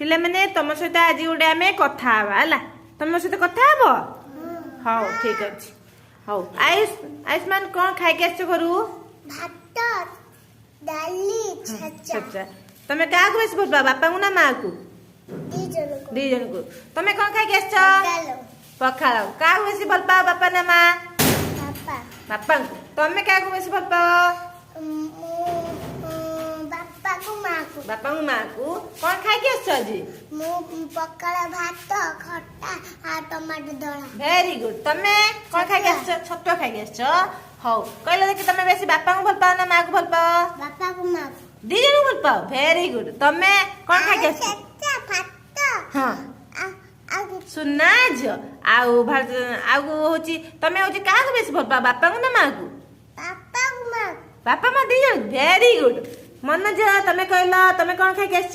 पिला मैंने तुम सहित आज गोटे आम कथा है तुम सहित कथा हे हाँ ठीक अच्छे हाँ आयुष्मान कौन खाई आस करू भात डाली छाचा तुम क्या बेस भल पा बापा को ना माँ को दी जन को तुम कौन खाई आस पखाड़ क्या बेस भल पा बापा ना माँ बापा को तुम क्या बेस भल पाओ बापा को माँ को कौन खाई आस आज पकड़ा भात खट्टा आ टमाटर दला वेरी गुड तमे कौन खाई आस छतुआ खाई आस हौ कहले देखि तमे बेसी बापा को भल पाओ ना माँ को भल पाओ बापा को माँ दी जन भल पाओ वेरी गुड तमे कौन खाई आस हाँ सुना झ आउ होची तमे होची का को बेसी भल पाओ बापा को ना माँ को बापा माँ दी जन वेरी गुड मन जा तमे कहला तमे कौन खाई आस